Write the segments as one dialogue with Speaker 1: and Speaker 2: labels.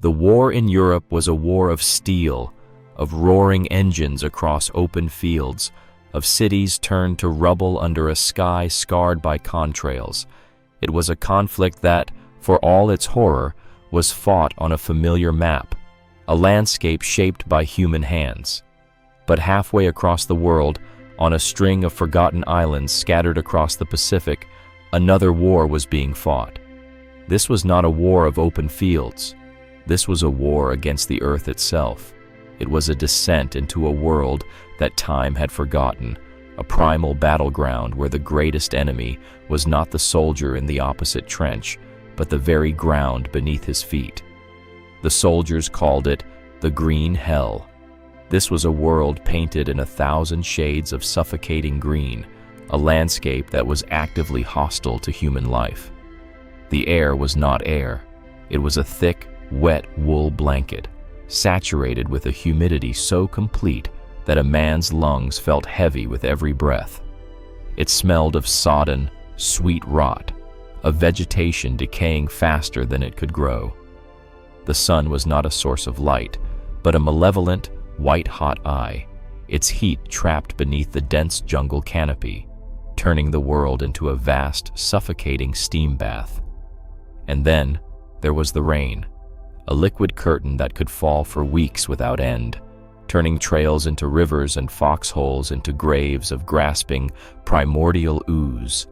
Speaker 1: The war in Europe was a war of steel, of roaring engines across open fields, of cities turned to rubble under a sky scarred by contrails. It was a conflict that, for all its horror, was fought on a familiar map, a landscape shaped by human hands. But halfway across the world, on a string of forgotten islands scattered across the Pacific, another war was being fought. This was not a war of open fields. This was a war against the earth itself. It was a descent into a world that time had forgotten, a primal battleground where the greatest enemy was not the soldier in the opposite trench, but the very ground beneath his feet. The soldiers called it the Green Hell. This was a world painted in 1,000 shades of suffocating green, a landscape that was actively hostile to human life. The air was not air. It was a thick, wet wool blanket, saturated with a humidity so complete that a man's lungs felt heavy with every breath. It smelled of sodden, sweet rot, of vegetation decaying faster than it could grow. The sun was not a source of light, but a malevolent, white-hot eye, its heat trapped beneath the dense jungle canopy, turning the world into a vast, suffocating steam bath. And then there was the rain, a liquid curtain that could fall for weeks without end, turning trails into rivers and foxholes into graves of grasping, primordial ooze.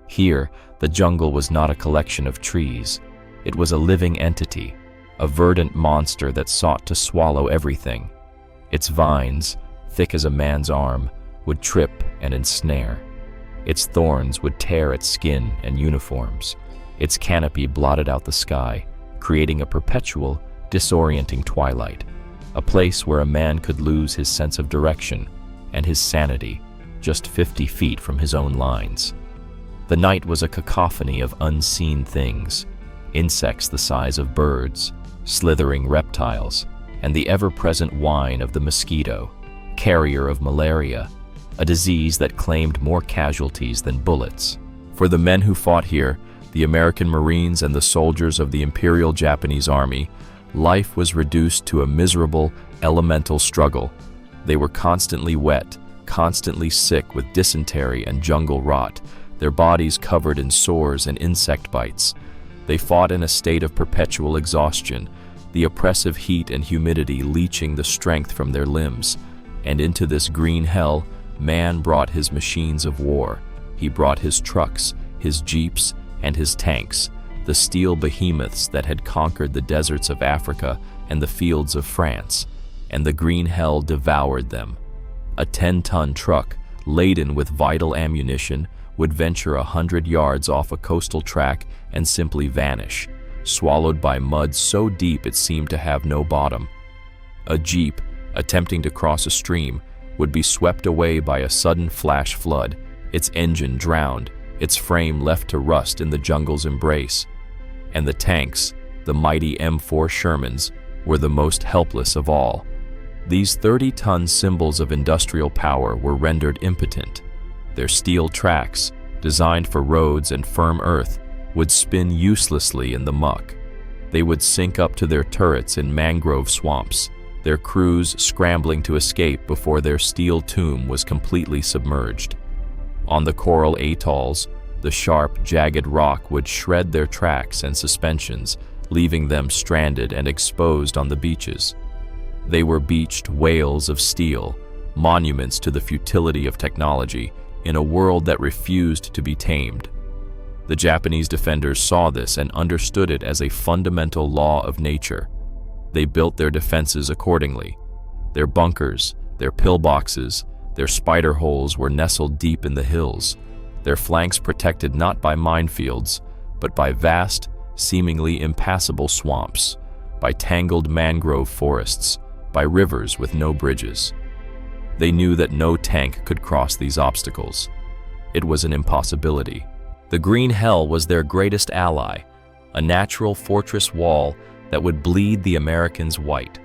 Speaker 1: Here, the jungle was not a collection of trees. It was a living entity, a verdant monster that sought to swallow everything. Its vines, thick as a man's arm, would trip and ensnare. Its thorns would tear at skin and uniforms. Its canopy blotted out the sky, creating a perpetual, disorienting twilight, a place where a man could lose his sense of direction and his sanity just 50 feet from his own lines. The night was a cacophony of unseen things, insects the size of birds, slithering reptiles, and the ever-present whine of the mosquito, carrier of malaria, a disease that claimed more casualties than bullets. For the men who fought here, the American Marines and the soldiers of the Imperial Japanese Army, life was reduced to a miserable, elemental struggle. They were constantly wet, constantly sick with dysentery and jungle rot, their bodies covered in sores and insect bites. They fought in a state of perpetual exhaustion, the oppressive heat and humidity leaching the strength from their limbs. And into this green hell, man brought his machines of war. He brought his trucks, his jeeps, and his tanks, the steel behemoths that had conquered the deserts of Africa and the fields of France, and the green hell devoured them. A 10-ton truck, laden with vital ammunition, would venture 100 yards off a coastal track and simply vanish, swallowed by mud so deep it seemed to have no bottom. A jeep, attempting to cross a stream, would be swept away by a sudden flash flood, its engine drowned, its frame left to rust in the jungle's embrace. And the tanks, the mighty M4 Shermans, were the most helpless of all. These 30-ton symbols of industrial power were rendered impotent. Their steel tracks, designed for roads and firm earth, would spin uselessly in the muck. They would sink up to their turrets in mangrove swamps, their crews scrambling to escape before their steel tomb was completely submerged. On the coral atolls, the sharp, jagged rock would shred their tracks and suspensions, leaving them stranded and exposed on the beaches. They were beached whales of steel, monuments to the futility of technology, in a world that refused to be tamed. The Japanese defenders saw this and understood it as a fundamental law of nature. They built their defenses accordingly. Their bunkers, their pillboxes, their spider holes were nestled deep in the hills, their flanks protected not by minefields, but by vast, seemingly impassable swamps, by tangled mangrove forests, by rivers with no bridges. They knew that no tank could cross these obstacles. It was an impossibility. The green hell was their greatest ally, a natural fortress wall that would bleed the Americans white.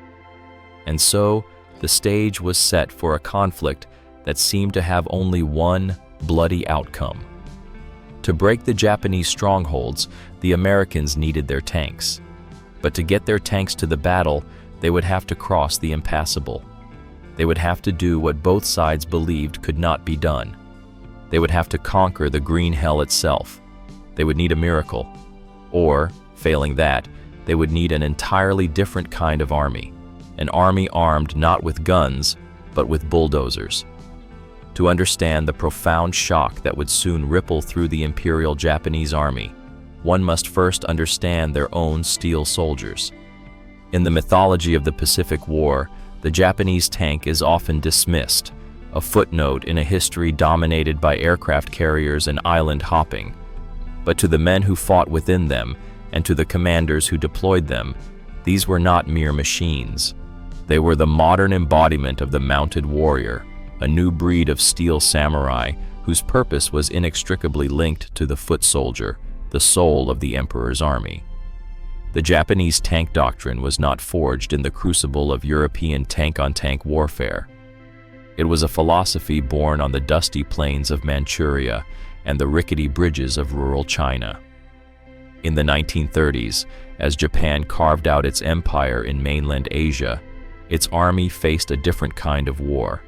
Speaker 1: And so, the stage was set for a conflict that seemed to have only one bloody outcome. To break the Japanese strongholds, the Americans needed their tanks. But to get their tanks to the battle, they would have to cross the impassable. They would have to do what both sides believed could not be done. They would have to conquer the green hell itself. They would need a miracle. Or, failing that, they would need an entirely different kind of army. An army armed not with guns, but with bulldozers. To understand the profound shock that would soon ripple through the Imperial Japanese Army, one must first understand their own steel soldiers. In the mythology of the Pacific War, the Japanese tank is often dismissed, a footnote in a history dominated by aircraft carriers and island hopping. But to the men who fought within them, and to the commanders who deployed them, these were not mere machines. They were the modern embodiment of the mounted warrior, a new breed of steel samurai whose purpose was inextricably linked to the foot soldier, the soul of the emperor's army. The Japanese tank doctrine was not forged in the crucible of European tank-on-tank warfare. It was a philosophy born on the dusty plains of Manchuria and the rickety bridges of rural China. In the 1930s, as Japan carved out its empire in mainland Asia, its army faced a different kind of war.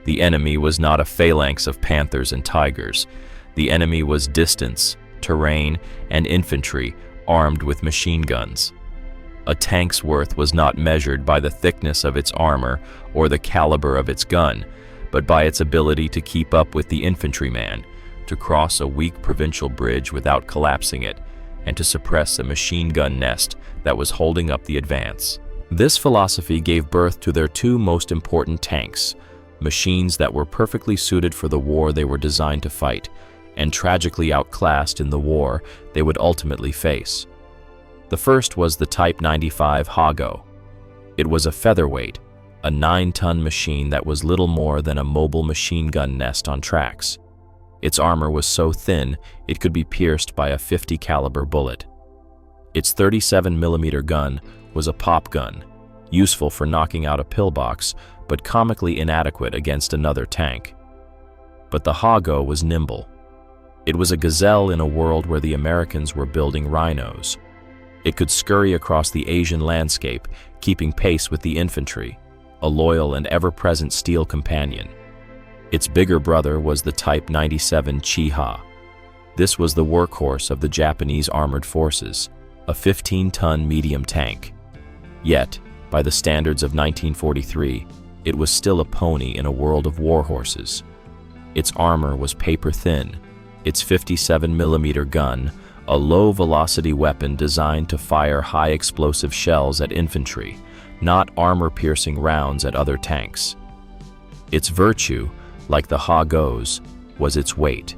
Speaker 1: The enemy was not a phalanx of panthers and tigers. The enemy was distance, terrain, and infantry armed with machine guns. A tank's worth was not measured by the thickness of its armor or the caliber of its gun, but by its ability to keep up with the infantryman, to cross a weak provincial bridge without collapsing it, and to suppress a machine gun nest that was holding up the advance. This philosophy gave birth to their two most important tanks, machines that were perfectly suited for the war they were designed to fight, and tragically outclassed in the war they would ultimately face. The first was the Type 95 Hago. It was a featherweight, a 9-ton machine that was little more than a mobile machine gun nest on tracks. Its armor was so thin it could be pierced by a .50 caliber bullet. Its 37mm gun was a pop gun, useful for knocking out a pillbox, but comically inadequate against another tank. But the Hago was nimble. It was a gazelle in a world where the Americans were building rhinos. It could scurry across the Asian landscape, keeping pace with the infantry, a loyal and ever-present steel companion. Its bigger brother was the Type 97 Chiha. This was the workhorse of the Japanese armored forces, a 15-ton medium tank. Yet, by the standards of 1943, it was still a pony in a world of war horses. Its armor was paper-thin, its 57mm gun, a low-velocity weapon designed to fire high-explosive shells at infantry, not armor-piercing rounds at other tanks. Its virtue, like the Hago's, was its weight.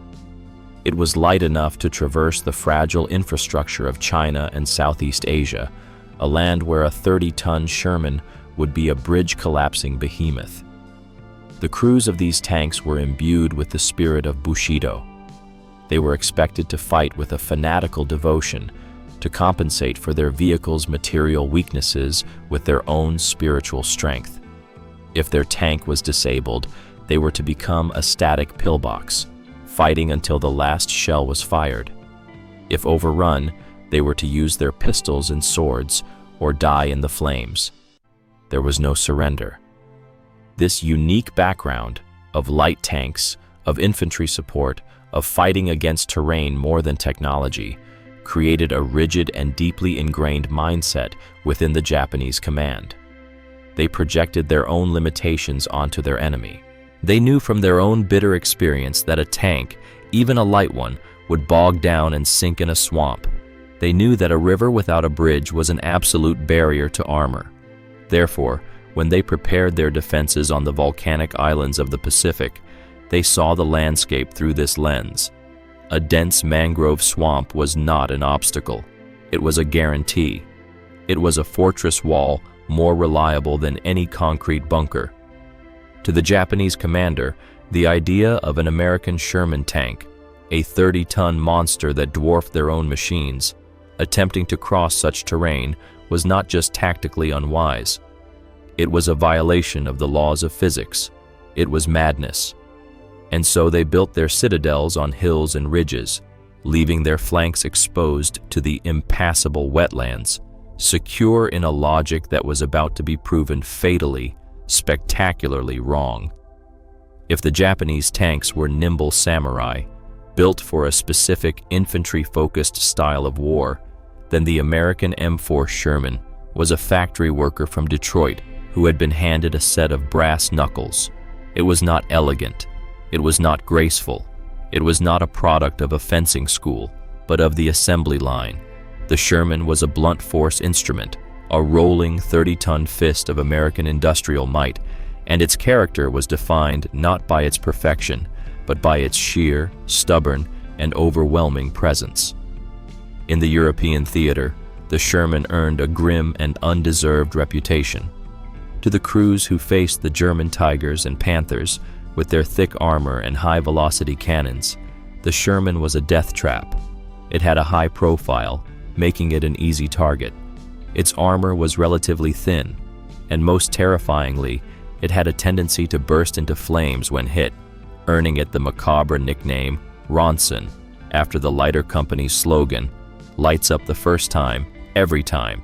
Speaker 1: It was light enough to traverse the fragile infrastructure of China and Southeast Asia, a land where a 30-ton Sherman would be a bridge-collapsing behemoth. The crews of these tanks were imbued with the spirit of Bushido. They were expected to fight with a fanatical devotion, to compensate for their vehicle's material weaknesses with their own spiritual strength. If their tank was disabled, they were to become a static pillbox, fighting until the last shell was fired. If overrun, they were to use their pistols and swords or die in the flames. There was no surrender. This unique background of light tanks, of infantry support, of fighting against terrain more than technology, created a rigid and deeply ingrained mindset within the Japanese command. They projected their own limitations onto their enemy. They knew from their own bitter experience that a tank, even a light one, would bog down and sink in a swamp. They knew that a river without a bridge was an absolute barrier to armor. Therefore, when they prepared their defenses on the volcanic islands of the Pacific, they saw the landscape through this lens. A dense mangrove swamp was not an obstacle. It was a guarantee. It was a fortress wall more reliable than any concrete bunker. To the Japanese commander, the idea of an American Sherman tank, a 30-ton monster that dwarfed their own machines, attempting to cross such terrain was not just tactically unwise. It was a violation of the laws of physics. It was madness. And so they built their citadels on hills and ridges, leaving their flanks exposed to the impassable wetlands, secure in a logic that was about to be proven fatally, spectacularly wrong. If the Japanese tanks were nimble samurai, built for a specific infantry-focused style of war, then the American M4 Sherman was a factory worker from Detroit who had been handed a set of brass knuckles. It was not elegant. It was not graceful. It was not a product of a fencing school, but of the assembly line. The Sherman was a blunt force instrument, a rolling 30-ton fist of American industrial might, and its character was defined not by its perfection, but by its sheer, stubborn, and overwhelming presence. In the European theater, the Sherman earned a grim and undeserved reputation. To the crews who faced the German Tigers and Panthers, with their thick armor and high-velocity cannons, the Sherman was a death trap. It had a high profile, making it an easy target. Its armor was relatively thin, and most terrifyingly, it had a tendency to burst into flames when hit, earning it the macabre nickname Ronson, after the lighter company's slogan, "Lights up the first time, every time."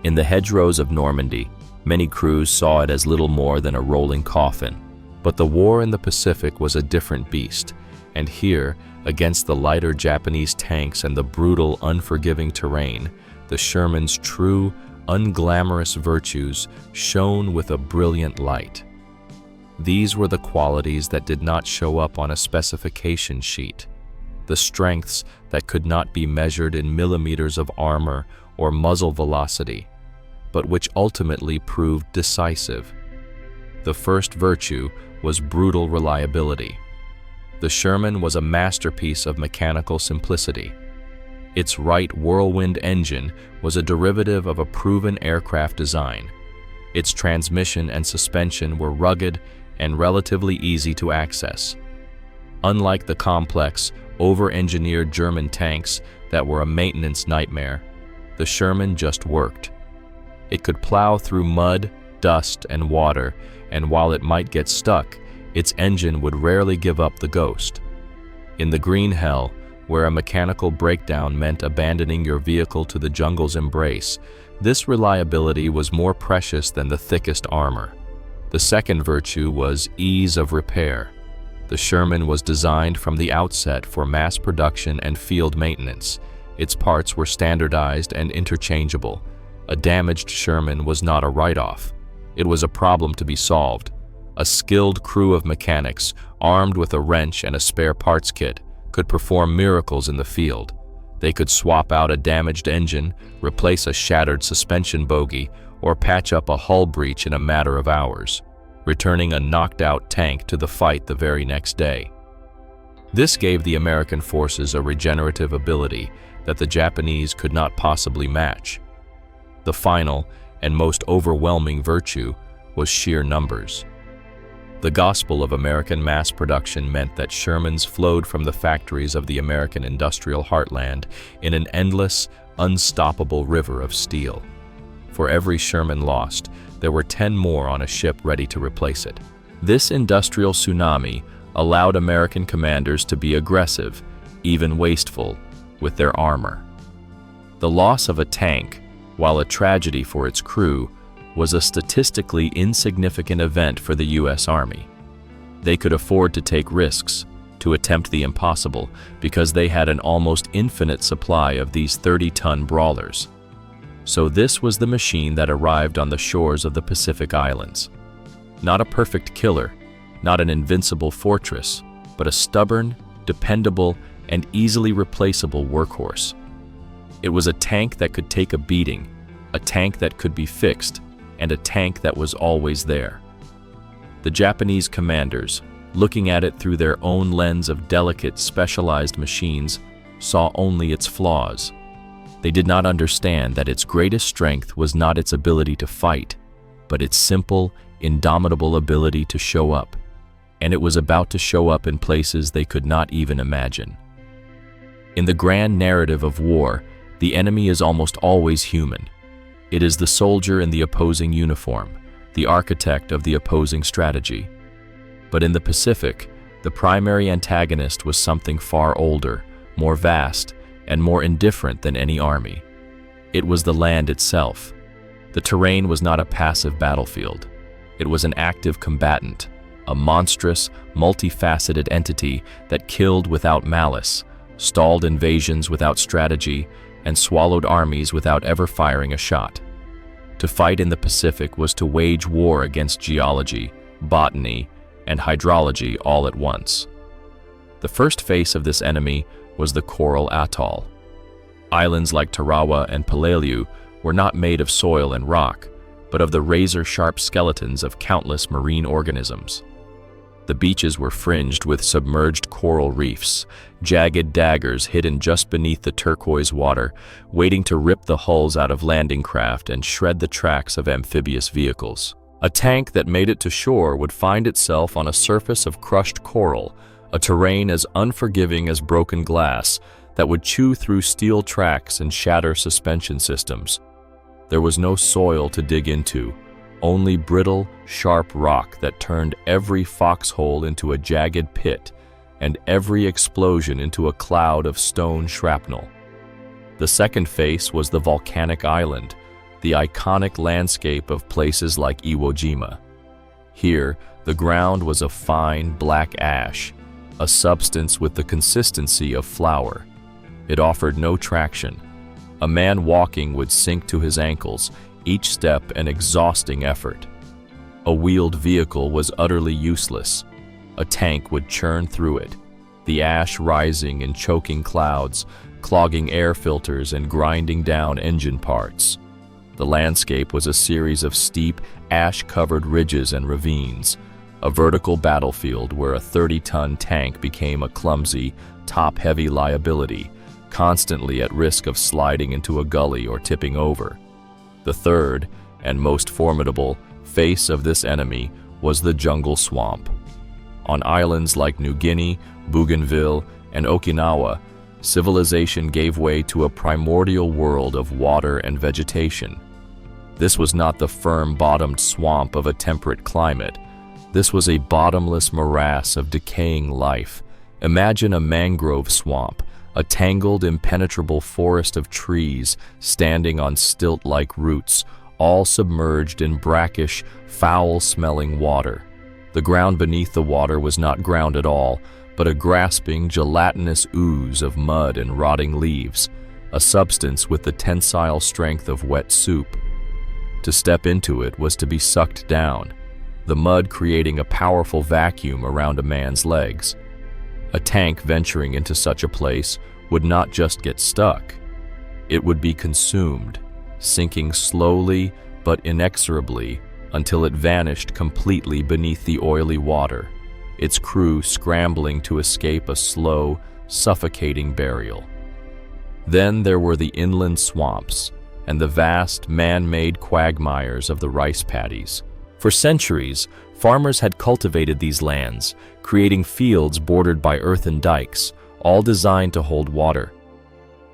Speaker 1: In the hedgerows of Normandy, many crews saw it as little more than a rolling coffin. But the war in the Pacific was a different beast, and here, against the lighter Japanese tanks and the brutal, unforgiving terrain, the Sherman's true, unglamorous virtues shone with a brilliant light. These were the qualities that did not show up on a specification sheet, the strengths that could not be measured in millimeters of armor or muzzle velocity, but which ultimately proved decisive. The first virtue was brutal reliability. The Sherman was a masterpiece of mechanical simplicity. Its Wright whirlwind engine was a derivative of a proven aircraft design. Its transmission and suspension were rugged and relatively easy to access. Unlike the complex, over-engineered German tanks that were a maintenance nightmare, the Sherman just worked. It could plow through mud, dust, and water, and while it might get stuck, its engine would rarely give up the ghost. In the green hell, where a mechanical breakdown meant abandoning your vehicle to the jungle's embrace, this reliability was more precious than the thickest armor. The second virtue was ease of repair. The Sherman was designed from the outset for mass production and field maintenance. Its parts were standardized and interchangeable. A damaged Sherman was not a write-off. It was a problem to be solved. A skilled crew of mechanics, armed with a wrench and a spare parts kit, could perform miracles in the field. They could swap out a damaged engine, replace a shattered suspension bogie, or patch up a hull breach in a matter of hours, returning a knocked-out tank to the fight the very next day. This gave the American forces a regenerative ability that the Japanese could not possibly match. The final and most overwhelming virtue was sheer numbers. The gospel of American mass production meant that Shermans flowed from the factories of the American industrial heartland in an endless, unstoppable river of steel. For every Sherman lost, there were 10 more on a ship ready to replace it. This industrial tsunami allowed American commanders to be aggressive, even wasteful, with their armor. The loss of a tank, while a tragedy for its crew, was a statistically insignificant event for the U.S. Army. They could afford to take risks, to attempt the impossible, because they had an almost infinite supply of these 30-ton brawlers. So this was the machine that arrived on the shores of the Pacific Islands. Not a perfect killer, not an invincible fortress, but a stubborn, dependable, and easily replaceable workhorse. It was a tank that could take a beating, a tank that could be fixed, and a tank that was always there. The Japanese commanders, looking at it through their own lens of delicate, specialized machines, saw only its flaws. They did not understand that its greatest strength was not its ability to fight, but its simple, indomitable ability to show up. And it was about to show up in places they could not even imagine. In the grand narrative of war, the enemy is almost always human. It is the soldier in the opposing uniform, the architect of the opposing strategy. But in the Pacific, the primary antagonist was something far older, more vast, and more indifferent than any army. It was the land itself. The terrain was not a passive battlefield. It was an active combatant, a monstrous, multifaceted entity that killed without malice, stalled invasions without strategy, and swallowed armies without ever firing a shot. To fight in the Pacific was to wage war against geology, botany, and hydrology all at once. The first face of this enemy was the coral atoll. Islands like Tarawa and Peleliu were not made of soil and rock, but of the razor-sharp skeletons of countless marine organisms. The beaches were fringed with submerged coral reefs, jagged daggers hidden just beneath the turquoise water, waiting to rip the hulls out of landing craft and shred the tracks of amphibious vehicles. A tank that made it to shore would find itself on a surface of crushed coral, a terrain as unforgiving as broken glass that would chew through steel tracks and shatter suspension systems. There was no soil to dig into, only brittle, sharp rock that turned every foxhole into a jagged pit and every explosion into a cloud of stone shrapnel. The second face was the volcanic island, the iconic landscape of places like Iwo Jima. Here, the ground was a fine, black ash, a substance with the consistency of flour. It offered no traction. A man walking would sink to his ankles, each step an exhausting effort. A wheeled vehicle was utterly useless. A tank would churn through it, the ash rising in choking clouds, clogging air filters and grinding down engine parts. The landscape was a series of steep, ash-covered ridges and ravines, a vertical battlefield where a 30-ton tank became a clumsy, top-heavy liability, constantly at risk of sliding into a gully or tipping over. The third, and most formidable, face of this enemy was the jungle swamp. On islands like New Guinea, Bougainville, and Okinawa, civilization gave way to a primordial world of water and vegetation. This was not the firm-bottomed swamp of a temperate climate. This was a bottomless morass of decaying life. Imagine a mangrove swamp, a tangled, impenetrable forest of trees standing on stilt-like roots, all submerged in brackish, foul-smelling water. The ground beneath the water was not ground at all, but a grasping, gelatinous ooze of mud and rotting leaves, a substance with the tensile strength of wet soup. To step into it was to be sucked down, the mud creating a powerful vacuum around a man's legs. A tank venturing into such a place would not just get stuck. It would be consumed, sinking slowly but inexorably until it vanished completely beneath the oily water, its crew scrambling to escape a slow, suffocating burial. Then there were the inland swamps and the vast, man-made quagmires of the rice paddies. For centuries, farmers had cultivated these lands, creating fields bordered by earthen dikes, all designed to hold water.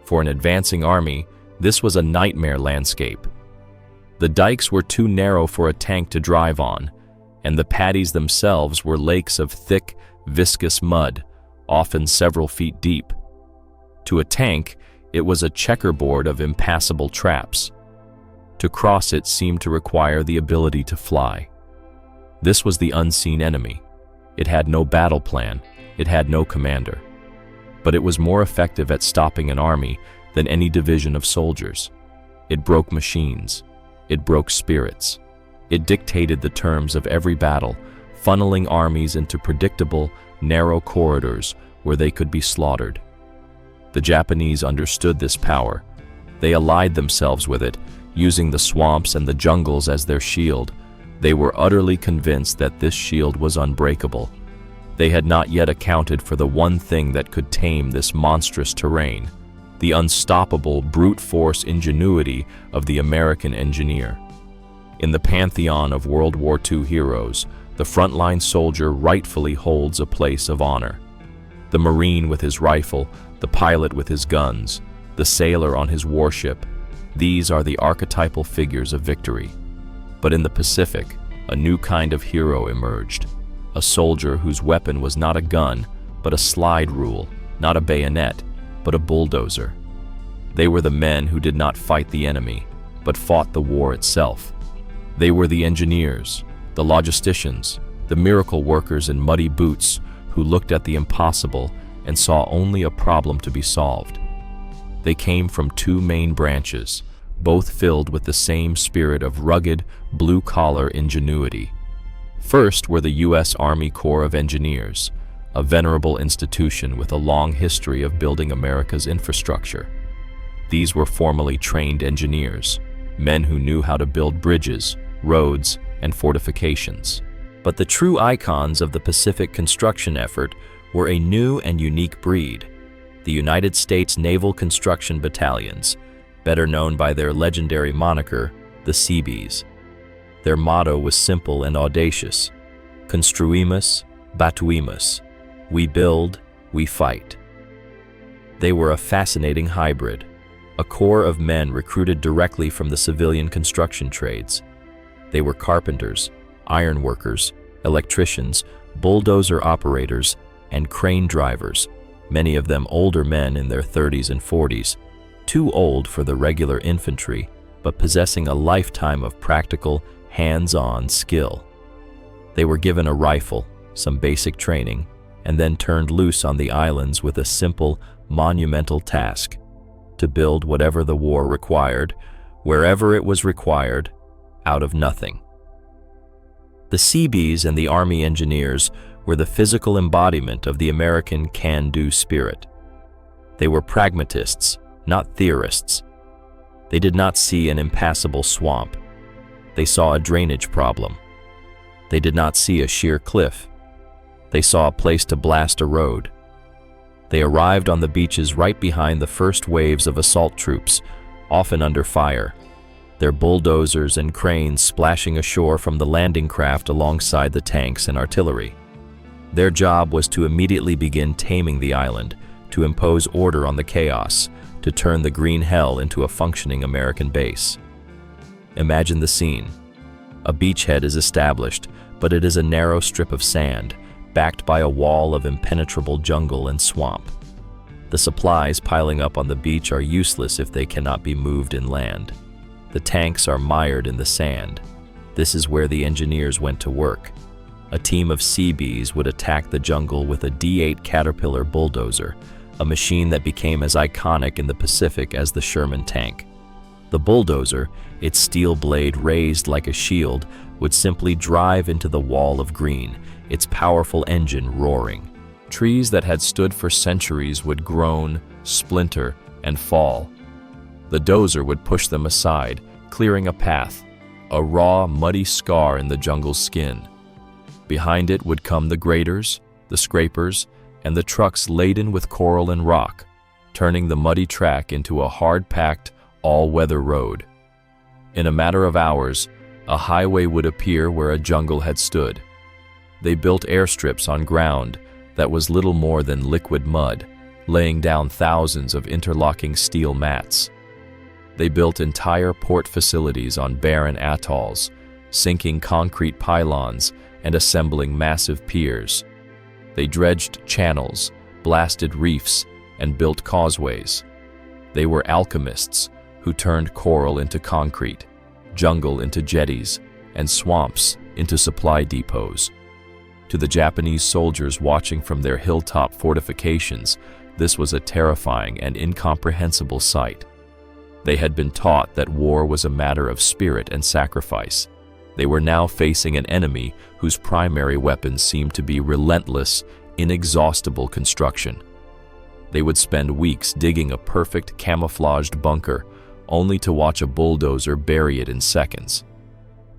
Speaker 1: For an advancing army, this was a nightmare landscape. The dikes were too narrow for a tank to drive on, and the paddies themselves were lakes of thick, viscous mud, often several feet deep. To a tank, it was a checkerboard of impassable traps. To cross it seemed to require the ability to fly. This was the unseen enemy. It had no battle plan, it had no commander. But it was more effective at stopping an army than any division of soldiers. It broke machines. It broke spirits. It dictated the terms of every battle, funneling armies into predictable, narrow corridors where they could be slaughtered. The Japanese understood this power. They allied themselves with it, using the swamps and the jungles as their shield. They were utterly convinced that this shield was unbreakable. They had not yet accounted for the one thing that could tame this monstrous terrain: the unstoppable brute force ingenuity of the American engineer. In the pantheon of World War II heroes, the frontline soldier rightfully holds a place of honor. The Marine with his rifle, the pilot with his guns, the sailor on his warship, these are the archetypal figures of victory. But in the Pacific, a new kind of hero emerged. A soldier whose weapon was not a gun, but a slide rule, not a bayonet, but a bulldozer. They were the men who did not fight the enemy, but fought the war itself. They were the engineers, the logisticians, the miracle workers in muddy boots who looked at the impossible and saw only a problem to be solved. They came from two main branches, both filled with the same spirit of rugged, blue-collar ingenuity. First were the U.S. Army Corps of Engineers, a venerable institution with a long history of building America's infrastructure. These were formally trained engineers, men who knew how to build bridges, roads, and fortifications. But the true icons of the Pacific construction effort were a new and unique breed, the United States Naval Construction Battalions, better known by their legendary moniker, the Seabees. Their motto was simple and audacious: Construimus, batuimus. We build, we fight. They were a fascinating hybrid, a corps of men recruited directly from the civilian construction trades. They were carpenters, ironworkers, electricians, bulldozer operators, and crane drivers, many of them older men in their 30s and 40s, too old for the regular infantry, but possessing a lifetime of practical, hands-on skill. They were given a rifle, some basic training, and then turned loose on the islands with a simple, monumental task: to build whatever the war required, wherever it was required, out of nothing. The Seabees and the Army Engineers were the physical embodiment of the American can-do spirit. They were pragmatists, not theorists. They did not see an impassable swamp. They saw a drainage problem. They did not see a sheer cliff. They saw a place to blast a road. They arrived on the beaches right behind the first waves of assault troops, often under fire, their bulldozers and cranes splashing ashore from the landing craft alongside the tanks and artillery. Their job was to immediately begin taming the island, to impose order on the chaos, to turn the green hell into a functioning American base. Imagine the scene. A beachhead is established, but it is a narrow strip of sand, backed by a wall of impenetrable jungle and swamp. The supplies piling up on the beach are useless if they cannot be moved inland. The tanks are mired in the sand. This is where the engineers went to work. A team of Seabees would attack the jungle with a D8 Caterpillar bulldozer, a machine that became as iconic in the Pacific as the Sherman tank. The bulldozer, its steel blade raised like a shield, would simply drive into the wall of green, its powerful engine roaring. Trees that had stood for centuries would groan, splinter, and fall. The dozer would push them aside, clearing a path, a raw, muddy scar in the jungle's skin. Behind it would come the graders, the scrapers, and the trucks laden with coral and rock, turning the muddy track into a hard-packed, all-weather road. In a matter of hours, a highway would appear where a jungle had stood. They built airstrips on ground that was little more than liquid mud, laying down thousands of interlocking steel mats. They built entire port facilities on barren atolls, sinking concrete pylons and assembling massive piers. They dredged channels, blasted reefs, and built causeways. They were alchemists who turned coral into concrete, jungle into jetties, and swamps into supply depots. To the Japanese soldiers watching from their hilltop fortifications, this was a terrifying and incomprehensible sight. They had been taught that war was a matter of spirit and sacrifice. They were now facing an enemy whose primary weapons seemed to be relentless, inexhaustible construction. They would spend weeks digging a perfect camouflaged bunker, only to watch a bulldozer bury it in seconds.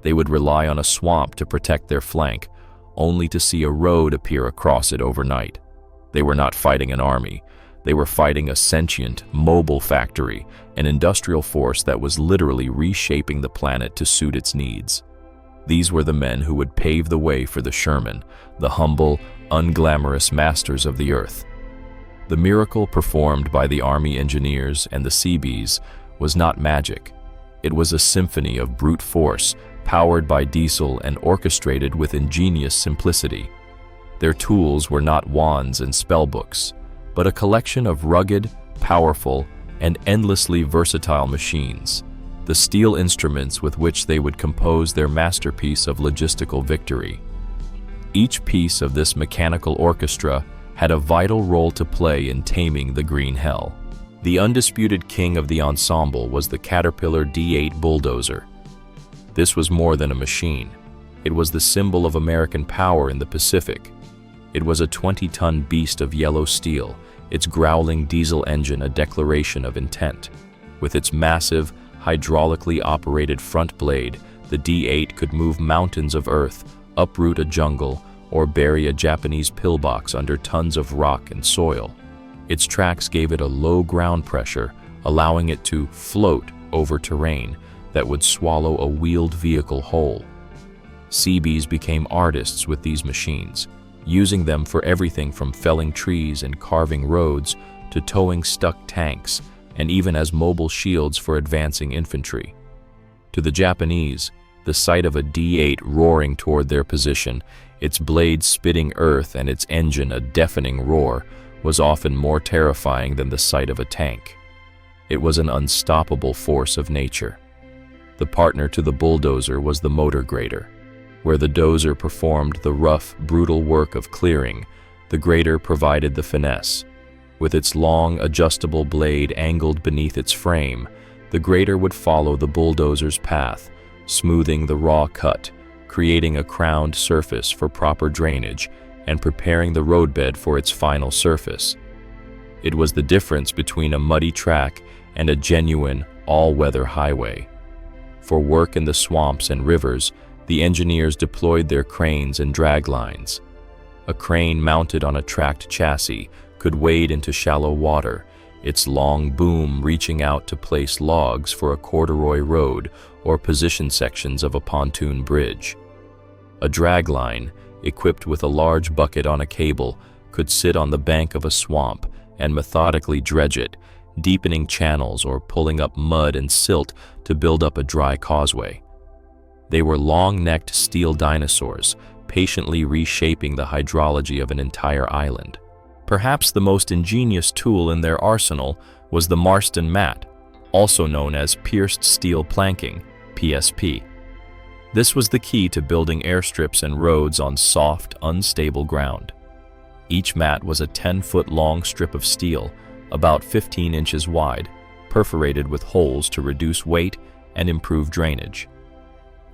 Speaker 1: They would rely on a swamp to protect their flank, only to see a road appear across it overnight. They were not fighting an army. They were fighting a sentient, mobile factory, an industrial force that was literally reshaping the planet to suit its needs. These were the men who would pave the way for the Sherman, the humble, unglamorous masters of the earth. The miracle performed by the Army Engineers and the Seabees was not magic. It was a symphony of brute force, powered by diesel and orchestrated with ingenious simplicity. Their tools were not wands and spellbooks, but a collection of rugged, powerful, and endlessly versatile machines, the steel instruments with which they would compose their masterpiece of logistical victory. Each piece of this mechanical orchestra had a vital role to play in taming the Green Hell. The undisputed king of the ensemble was the Caterpillar D8 bulldozer. This was more than a machine. It was the symbol of American power in the Pacific. It was a 20-ton beast of yellow steel, its growling diesel engine a declaration of intent. With its massive, hydraulically operated front blade, the D8 could move mountains of earth, uproot a jungle, or bury a Japanese pillbox under tons of rock and soil. Its tracks gave it a low ground pressure, allowing it to float over terrain that would swallow a wheeled vehicle whole. Seabees became artists with these machines, using them for everything from felling trees and carving roads to towing stuck tanks, and even as mobile shields for advancing infantry. To the Japanese, the sight of a D8 roaring toward their position, its blades spitting earth and its engine a deafening roar, was often more terrifying than the sight of a tank. It was an unstoppable force of nature. The partner to the bulldozer was the motor grader. Where the dozer performed the rough, brutal work of clearing, the grader provided the finesse. With its long, adjustable blade angled beneath its frame, the grader would follow the bulldozer's path, smoothing the raw cut, creating a crowned surface for proper drainage, and preparing the roadbed for its final surface. It was the difference between a muddy track and a genuine, all-weather highway. For work in the swamps and rivers, the engineers deployed their cranes and drag lines. A crane mounted on a tracked chassis could wade into shallow water, its long boom reaching out to place logs for a corduroy road or position sections of a pontoon bridge. A drag line, equipped with a large bucket on a cable, could sit on the bank of a swamp and methodically dredge it, deepening channels or pulling up mud and silt to build up a dry causeway. They were long-necked steel dinosaurs, patiently reshaping the hydrology of an entire island. Perhaps the most ingenious tool in their arsenal was the Marston mat, also known as pierced steel planking, PSP. This was the key to building airstrips and roads on soft, unstable ground. Each mat was a 10-foot-long strip of steel, about 15 inches wide, perforated with holes to reduce weight and improve drainage.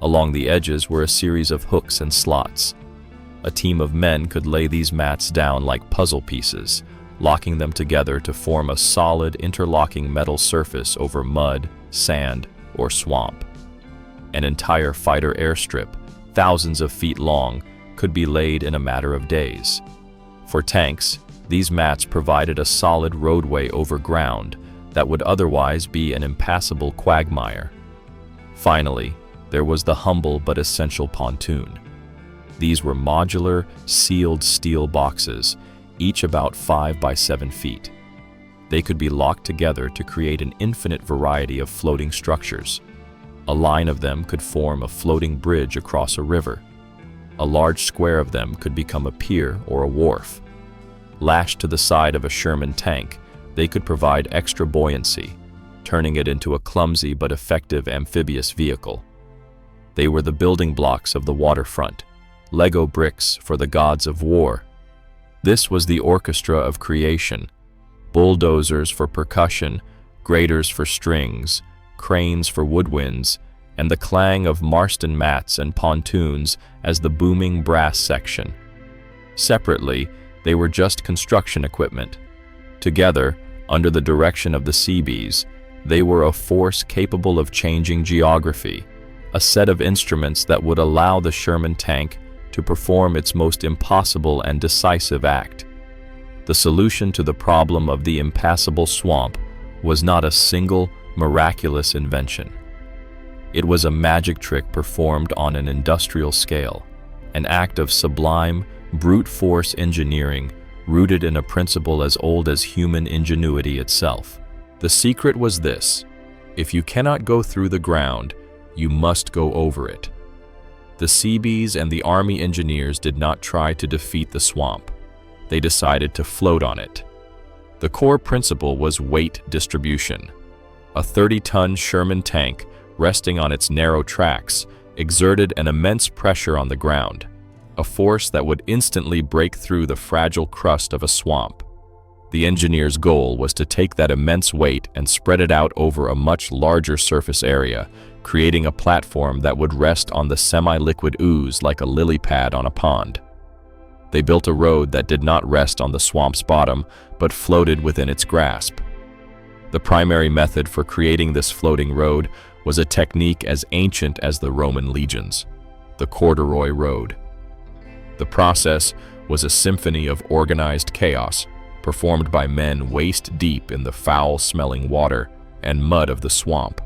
Speaker 1: Along the edges were a series of hooks and slots. A team of men could lay these mats down like puzzle pieces, locking them together to form a solid, interlocking metal surface over mud, sand, or swamp. An entire fighter airstrip, thousands of feet long, could be laid in a matter of days. For tanks, these mats provided a solid roadway over ground that would otherwise be an impassable quagmire. Finally, there was the humble but essential pontoon. These were modular, sealed steel boxes, each about 5 by 7 feet. They could be locked together to create an infinite variety of floating structures. A line of them could form a floating bridge across a river. A large square of them could become a pier or a wharf. Lashed to the side of a Sherman tank, they could provide extra buoyancy, turning it into a clumsy but effective amphibious vehicle. They were the building blocks of the waterfront, Lego bricks for the gods of war. This was the orchestra of creation: bulldozers for percussion, graders for strings, cranes for woodwinds, and the clang of Marston mats and pontoons as the booming brass section. Separately, they were just construction equipment. Together, under the direction of the Seabees, they were a force capable of changing geography, a set of instruments that would allow the Sherman tank to perform its most impossible and decisive act. The solution to the problem of the impassable swamp was not a single, miraculous invention. It was a magic trick performed on an industrial scale, an act of sublime, brute force engineering rooted in a principle as old as human ingenuity itself. The secret was this: if you cannot go through the ground, you must go over it. The Seabees and the Army engineers did not try to defeat the swamp. They decided to float on it. The core principle was weight distribution. A 30-ton Sherman tank, resting on its narrow tracks, exerted an immense pressure on the ground, a force that would instantly break through the fragile crust of a swamp. The engineer's goal was to take that immense weight and spread it out over a much larger surface area, creating a platform that would rest on the semi-liquid ooze like a lily pad on a pond. They built a road that did not rest on the swamp's bottom, but floated within its grasp. The primary method for creating this floating road was a technique as ancient as the Roman legions, the corduroy road. The process was a symphony of organized chaos, performed by men waist-deep in the foul-smelling water and mud of the swamp.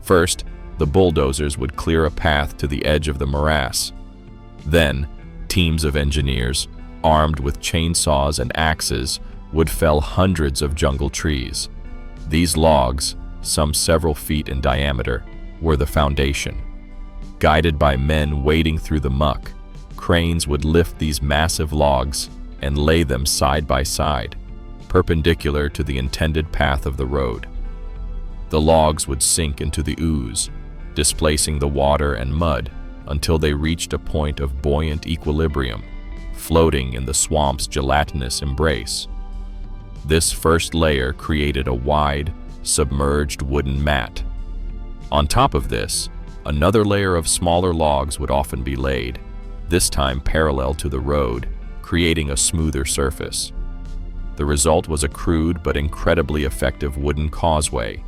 Speaker 1: First, the bulldozers would clear a path to the edge of the morass. Then, teams of engineers, armed with chainsaws and axes, would fell hundreds of jungle trees. These logs, some several feet in diameter, were the foundation. Guided by men wading through the muck, cranes would lift these massive logs and lay them side by side, perpendicular to the intended path of the road. The logs would sink into the ooze, displacing the water and mud until they reached a point of buoyant equilibrium, floating in the swamp's gelatinous embrace. This first layer created a wide, submerged wooden mat. On top of this, another layer of smaller logs would often be laid, this time parallel to the road, creating a smoother surface. The result was a crude but incredibly effective wooden causeway,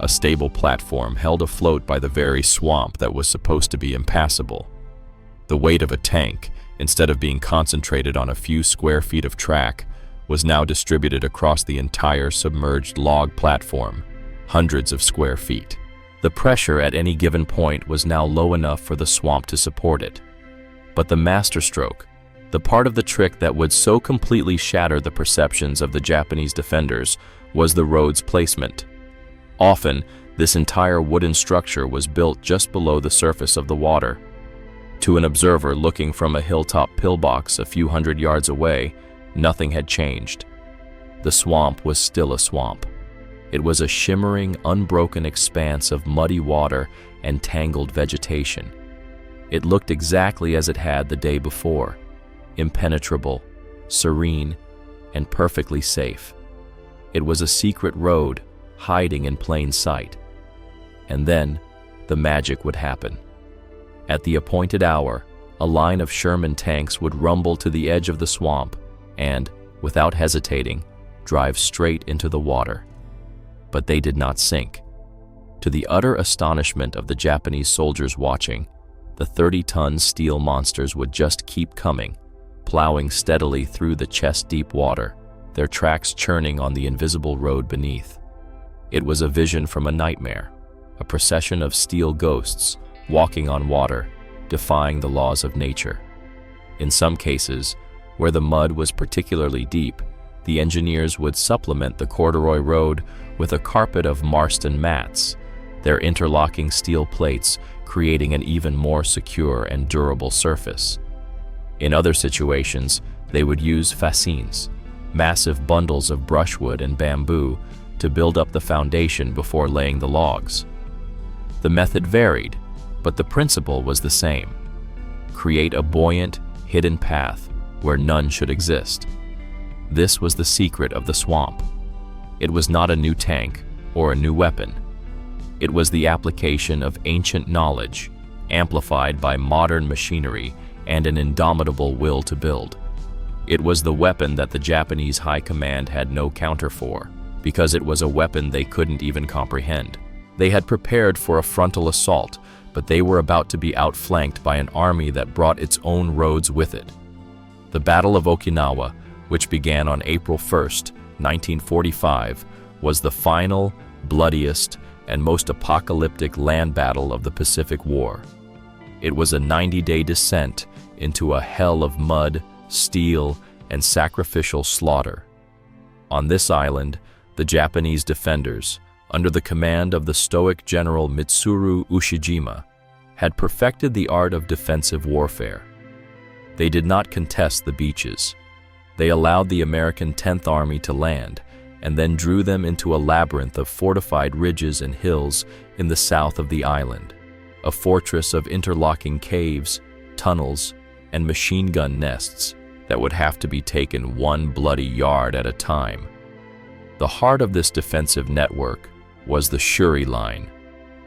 Speaker 1: a stable platform held afloat by the very swamp that was supposed to be impassable. The weight of a tank, instead of being concentrated on a few square feet of track, was now distributed across the entire submerged log platform, hundreds of square feet. The pressure at any given point was now low enough for the swamp to support it. But the masterstroke, the part of the trick that would so completely shatter the perceptions of the Japanese defenders, was the road's placement. Often, this entire wooden structure was built just below the surface of the water. To an observer looking from a hilltop pillbox a few hundred yards away, nothing had changed. The swamp was still a swamp. It was a shimmering, unbroken expanse of muddy water and tangled vegetation. It looked exactly as it had the day before, impenetrable, serene, and perfectly safe. It was a secret road, hiding in plain sight. And then, the magic would happen. At the appointed hour, a line of Sherman tanks would rumble to the edge of the swamp and, without hesitating, drive straight into the water. But they did not sink. To the utter astonishment of the Japanese soldiers watching, the 30-ton steel monsters would just keep coming, plowing steadily through the chest-deep water, their tracks churning on the invisible road beneath. It was a vision from a nightmare, a procession of steel ghosts walking on water, defying the laws of nature. In some cases, where the mud was particularly deep, the engineers would supplement the corduroy road with a carpet of Marston mats, their interlocking steel plates creating an even more secure and durable surface. In other situations, they would use fascines, massive bundles of brushwood and bamboo, to build up the foundation before laying the logs. The method varied, but the principle was the same. Create a buoyant, hidden path where none should exist. This was the secret of the swamp. It was not a new tank or a new weapon. It was the application of ancient knowledge, amplified by modern machinery and an indomitable will to build. It was the weapon that the Japanese High Command had no counter for, because it was a weapon they couldn't even comprehend. They had prepared for a frontal assault, but they were about to be outflanked by an army that brought its own roads with it. The Battle of Okinawa, which began on April 1st, 1945, was the final, bloodiest, and most apocalyptic land battle of the Pacific War. It was a 90-day descent into a hell of mud, steel, and sacrificial slaughter. On this island, the Japanese defenders, under the command of the stoic General Mitsuru Ushijima, had perfected the art of defensive warfare. They did not contest the beaches. They allowed the American 10th Army to land, and then drew them into a labyrinth of fortified ridges and hills in the south of the island, a fortress of interlocking caves, tunnels, and machine gun nests that would have to be taken one bloody yard at a time. The heart of this defensive network was the Shuri Line,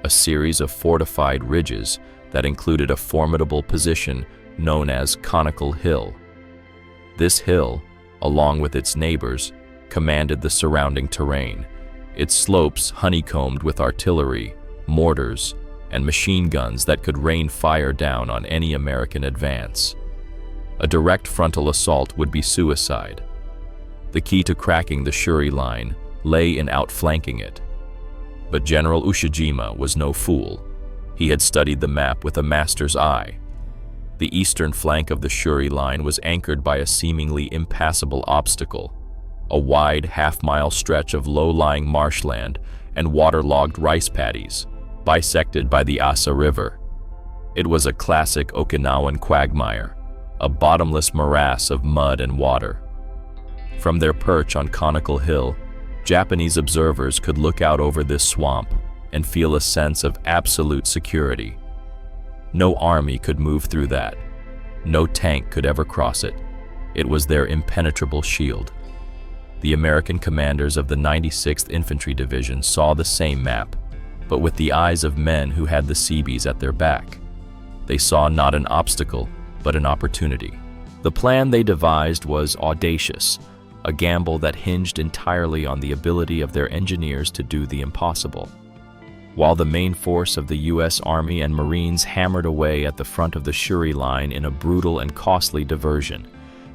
Speaker 1: a series of fortified ridges that included a formidable position known as Conical Hill. This hill, along with its neighbors, commanded the surrounding terrain, its slopes honeycombed with artillery, mortars, and machine guns that could rain fire down on any American advance. A direct frontal assault would be suicide. The key to cracking the Shuri Line lay in outflanking it. But General Ushijima was no fool. He had studied the map with a master's eye. The eastern flank of the Shuri Line was anchored by a seemingly impassable obstacle, a wide half-mile stretch of low-lying marshland and waterlogged rice paddies, bisected by the Asa River. It was a classic Okinawan quagmire, a bottomless morass of mud and water. From their perch on Conical Hill, Japanese observers could look out over this swamp and feel a sense of absolute security. No army could move through that. No tank could ever cross it. It was their impenetrable shield. The American commanders of the 96th Infantry Division saw the same map, but with the eyes of men who had the Seabees at their back. They saw not an obstacle, but an opportunity. The plan they devised was audacious, a gamble that hinged entirely on the ability of their engineers to do the impossible. While the main force of the U.S. Army and Marines hammered away at the front of the Shuri Line in a brutal and costly diversion,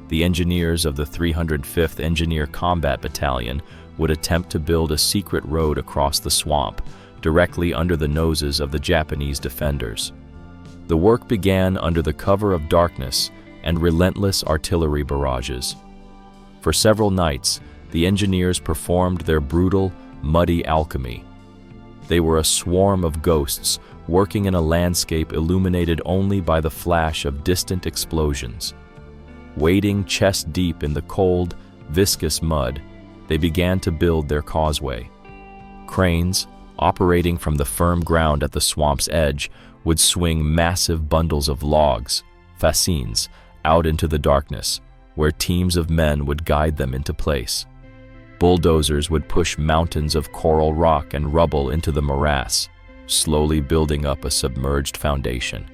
Speaker 1: the engineers of the 305th Engineer Combat Battalion would attempt to build a secret road across the swamp, directly under the noses of the Japanese defenders. The work began under the cover of darkness and relentless artillery barrages. For several nights, the engineers performed their brutal, muddy alchemy. They were a swarm of ghosts working in a landscape illuminated only by the flash of distant explosions. Wading chest-deep in the cold, viscous mud, they began to build their causeway. Cranes, operating from the firm ground at the swamp's edge, would swing massive bundles of logs, fascines, out into the darkness, where teams of men would guide them into place. Bulldozers would push mountains of coral rock and rubble into the morass, slowly building up a submerged foundation.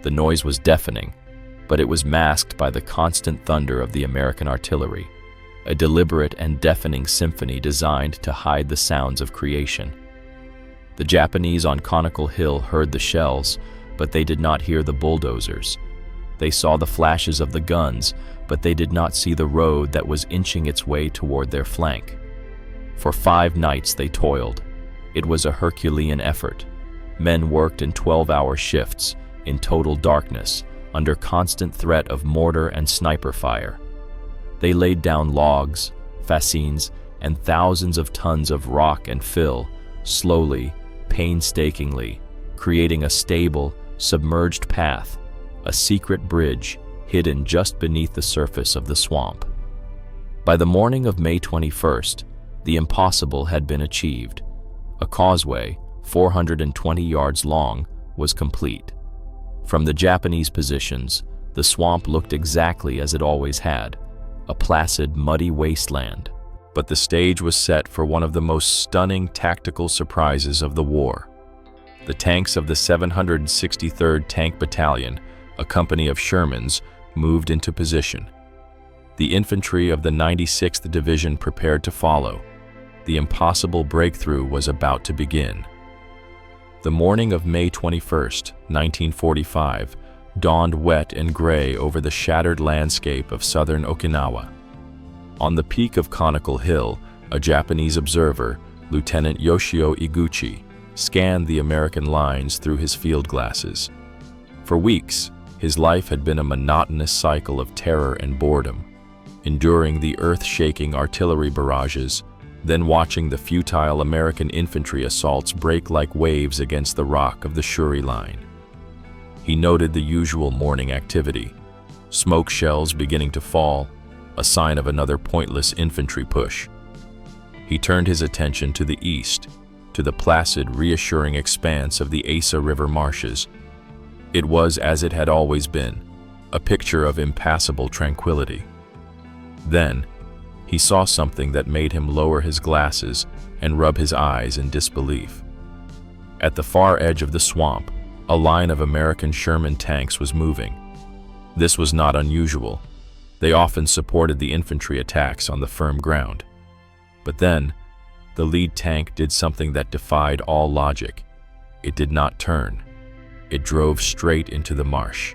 Speaker 1: The noise was deafening, but it was masked by the constant thunder of the American artillery, a deliberate and deafening symphony designed to hide the sounds of creation. The Japanese on Conical Hill heard the shells, but they did not hear the bulldozers. They saw the flashes of the guns, but they did not see the road that was inching its way toward their flank. For 5 nights they toiled. It was a Herculean effort. Men worked in 12-hour shifts, in total darkness, under constant threat of mortar and sniper fire. They laid down logs, fascines, and thousands of tons of rock and fill, slowly, painstakingly, creating a stable, submerged path, a secret bridge hidden just beneath the surface of the swamp. By the morning of May 21st, the impossible had been achieved. A causeway, 420 yards long, was complete. From the Japanese positions, the swamp looked exactly as it always had, a placid, muddy wasteland. But the stage was set for one of the most stunning tactical surprises of the war. The tanks of the 763rd Tank Battalion, a company of Shermans, moved into position. The infantry of the 96th Division prepared to follow. The impossible breakthrough was about to begin. The morning of May 21st, 1945, dawned wet and gray over the shattered landscape of southern Okinawa. On the peak of Conical Hill, a Japanese observer, Lieutenant Yoshio Iguchi, scanned the American lines through his field glasses. For weeks, his life had been a monotonous cycle of terror and boredom, enduring the earth-shaking artillery barrages, then watching the futile American infantry assaults break like waves against the rock of the Shuri Line. He noted the usual morning activity: smoke shells beginning to fall, a sign of another pointless infantry push. He turned his attention to the east, to the placid, reassuring expanse of the Asa River marshes. It was as it had always been, a picture of impassable tranquility. Then, he saw something that made him lower his glasses and rub his eyes in disbelief. At the far edge of the swamp, a line of American Sherman tanks was moving. This was not unusual. They often supported the infantry attacks on the firm ground. But then, the lead tank did something that defied all logic. It did not turn. It drove straight into the marsh.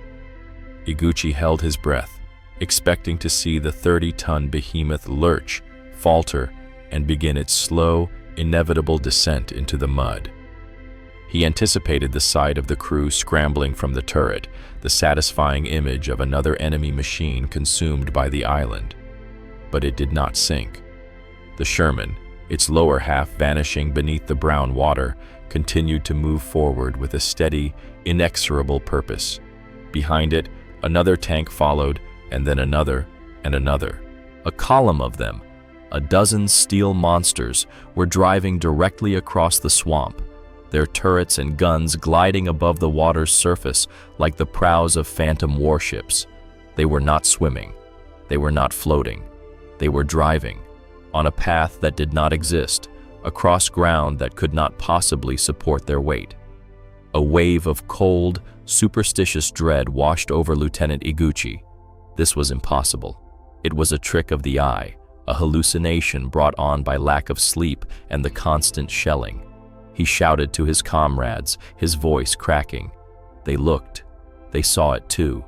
Speaker 1: Iguchi held his breath, expecting to see the 30-ton behemoth lurch, falter, and begin its slow, inevitable descent into the mud. He anticipated the sight of the crew scrambling from the turret, the satisfying image of another enemy machine consumed by the island. But it did not sink. The Sherman, its lower half vanishing beneath the brown water, continued to move forward with a steady, inexorable purpose. Behind it, another tank followed, and then another, and another. A column of them, a dozen steel monsters, were driving directly across the swamp, their turrets and guns gliding above the water's surface like the prows of phantom warships. They were not swimming. They were not floating. They were driving, on a path that did not exist, across ground that could not possibly support their weight. A wave of cold, superstitious dread washed over Lieutenant Iguchi. This was impossible. It was a trick of the eye, a hallucination brought on by lack of sleep and the constant shelling. He shouted to his comrades, his voice cracking. They looked. They saw it too.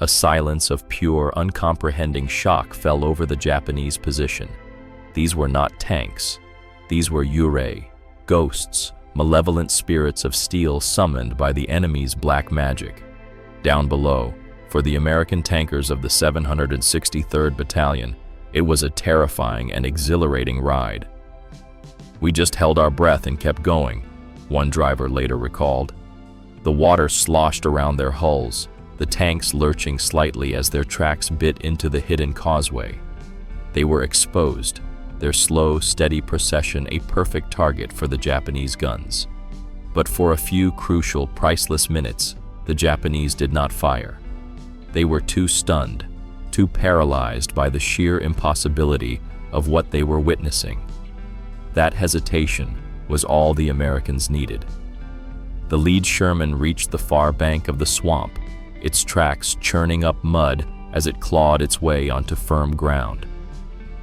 Speaker 1: A silence of pure, uncomprehending shock fell over the Japanese position. These were not tanks. These were yurei, ghosts, malevolent spirits of steel summoned by the enemy's black magic. Down below, for the American tankers of the 763rd Battalion, it was a terrifying and exhilarating ride. "We just held our breath and kept going," one driver later recalled. The water sloshed around their hulls, the tanks lurching slightly as their tracks bit into the hidden causeway. They were exposed, their slow, steady procession a perfect target for the Japanese guns. But for a few crucial, priceless minutes, the Japanese did not fire. They were too stunned, too paralyzed by the sheer impossibility of what they were witnessing. That hesitation was all the Americans needed. The lead Sherman reached the far bank of the swamp, its tracks churning up mud as it clawed its way onto firm ground.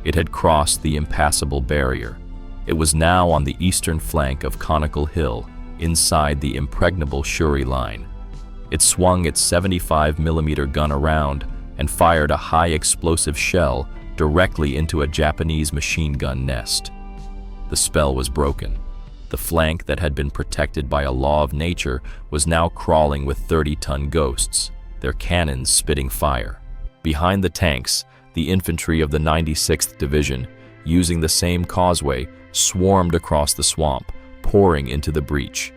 Speaker 1: It had crossed the impassable barrier. It was now on the eastern flank of Conical Hill, inside the impregnable Shuri line. It swung its 75mm gun around and fired a high-explosive shell directly into a Japanese machine gun nest. The spell was broken. The flank that had been protected by a law of nature was now crawling with 30-ton ghosts, their cannons spitting fire. Behind the tanks, the infantry of the 96th Division, using the same causeway, swarmed across the swamp, pouring into the breach.